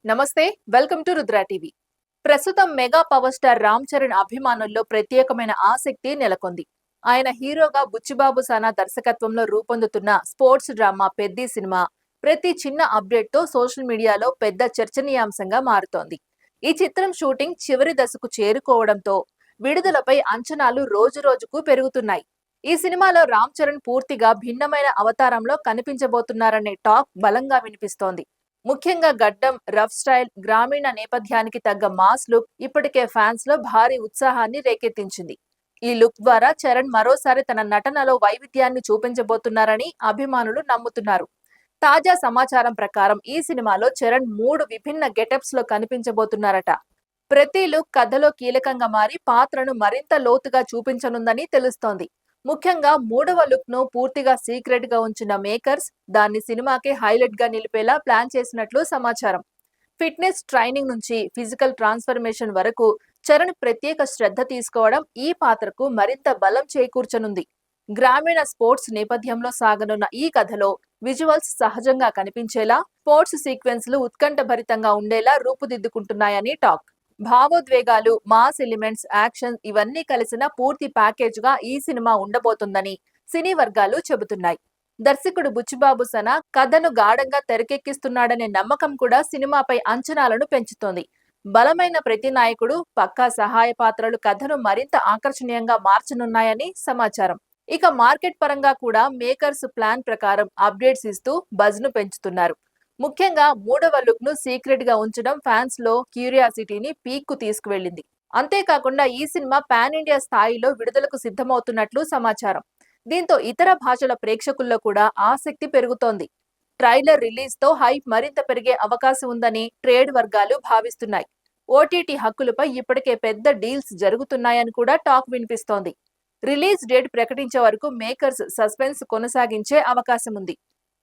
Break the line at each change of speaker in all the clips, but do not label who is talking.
నమస్తే, welcome to Rudra TV. ప్రస్తుతం mega power star Ram Charan అభిమానుల్లో ప్రత్యేకమైన ఆసక్తి నెలకొంది. ఆయన హీరోగా బుచ్చిబాబు సానా దర్శకత్వంలో రూపొందుతున్న స్పోర్ట్స్ డ్రామా పెద్ది సినిమా ప్రతి చిన్న అప్డేట్ తో సోషల్ మీడియాలో పెద్ద చర్చనీయాంశంగా మారుతోంది. ఈ చిత్రం షూటింగ్ చివరి దశకు చేరుకోవడంతో విడుదలపై అంచనాలు రోజురోజుకు పెరుగుతున్నాయి. ఈ సినిమాలో రామ్ చరణ్ పూర్తిగా భిన్నమైన అవతారంలో కనిపించబోతున్నారనే టాక్ బలంగా వినిపిస్తోంది. ముఖ్యంగా గడ్డం, రఫ్ స్టైల్, గ్రామీణ నేపథ్యానికి తగ్గ మాస్ లుక్ ఇప్పటికే ఫ్యాన్స్ లో భారీ ఉత్సాహాన్ని రేకెత్తించింది. ఈ లుక్ ద్వారా చరణ్ మరోసారి తన నటనలో వైవిధ్యాన్ని చూపించబోతున్నారని అభిమానులు నమ్ముతున్నారు. తాజా సమాచారం ప్రకారం ఈ సినిమాలో చరణ్ 3 విభిన్న గెటప్స్ లో కనిపించబోతున్నారట. ప్రతి లుక్ కథలో కీలకంగా మారి పాత్రను మరింత లోతుగా చూపించనుందని తెలుస్తోంది. ముఖ్యంగా 3వ లుక్ ను పూర్తిగా సీక్రెట్ గా ఉంచిన మేకర్స్ దాన్ని సినిమాకి హైలైట్ గా నిలిపేలా ప్లాన్ చేసినట్లు సమాచారం. ఫిట్నెస్ ట్రైనింగ్ నుంచి ఫిజికల్ ట్రాన్స్ఫర్మేషన్ వరకు చరణ్ ప్రత్యేక శ్రద్ధ తీసుకోవడం ఈ పాత్రకు మరింత బలం చేకూర్చనుంది. గ్రామీణ స్పోర్ట్స్ నేపథ్యంలో సాగనున్న ఈ కథలో విజువల్స్ సహజంగా కనిపించేలా, స్పోర్ట్స్ సీక్వెన్స్లు ఉత్కంఠభరితంగా ఉండేలా రూపుదిద్దుకుంటున్నాయని టాక్. భావోద్వేగాలు, మాస్ ఎలిమెంట్స్, యాక్షన్ ఇవన్నీ కలిసిన పూర్తి ప్యాకేజ్ గా ఈ సినిమా ఉండబోతుందని సినీ వర్గాలు చెబుతున్నాయి. దర్శకుడు బుచ్చిబాబు సనా కథను గాఢంగా తెరకెక్కిస్తున్నాడనే నమ్మకం కూడా సినిమాపై అంచనాలను పెంచుతోంది. బలమైన ప్రతినాయకుడు, పక్కా సహాయ పాత్రలు కథను మరింత ఆకర్షణీయంగా మార్చనున్నాయని సమాచారం. ఇక మార్కెట్ పరంగా కూడా మేకర్స్ ప్లాన్ ప్రకారం అప్డేట్స్ ఇస్తూ బజ్ ను పెంచుతున్నారు. ముఖ్యంగా 3వ లుక్ ను సీక్రెట్ గా ఉంచడం ఫ్యాన్స్ లో క్యూరియాసిటీని పీక్ కు తీసుకువెళ్లింది. అంతేకాకుండా ఈ సినిమా పాన్ ఇండియా స్థాయిలో విడుదలకు సిద్ధమవుతున్నట్లు సమాచారం. దీంతో ఇతర భాషల ప్రేక్షకుల్లో కూడా ఆసక్తి పెరుగుతోంది. ట్రైలర్ రిలీజ్ తో హైప్ మరింత పెరిగే అవకాశం ఉందని ట్రేడ్ వర్గాలు భావిస్తున్నాయి. ఓటీటీ హక్కులపై ఇప్పటికే పెద్ద డీల్స్ జరుగుతున్నాయని కూడా టాక్ వినిపిస్తోంది. రిలీజ్ డేట్ ప్రకటించే వరకు మేకర్స్ సస్పెన్స్ కొనసాగించే అవకాశం ఉంది.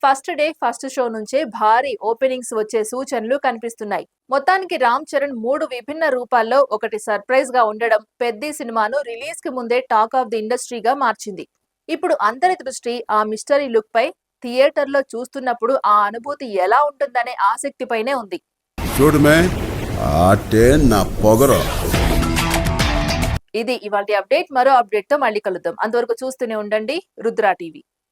ఫస్ట్ డే ఫస్ట్ షో నుంచే భారీ ఓపెనింగ్స్ వచ్చే సూచనలు కనిపిస్తున్నాయి. మొత్తానికి రామ్ చరణ్ 3 విభిన్న రూపాల్లో ఒకటి సర్ప్రైజ్ గా ఉండడం పెద్ది సినిమాను రిలీజ్ కి ముందే టాక్ ఆఫ్ ది ఇండస్ట్రీగా మార్చింది. ఇప్పుడు అందరి దృష్టి ఆ మిస్టరీ లుక్ పై. థియేటర్లో చూస్తున్నప్పుడు ఆ అనుభూతి ఎలా ఉంటుందనే ఆసక్తిపైనే ఉంది. ఇది ఇవాల్టి అప్డేట్. మరో అప్డేట్ తో మళ్ళీ కలుద్దాం. అంతవరకు చూస్తూనే ఉండండి రుద్రా టీవీ.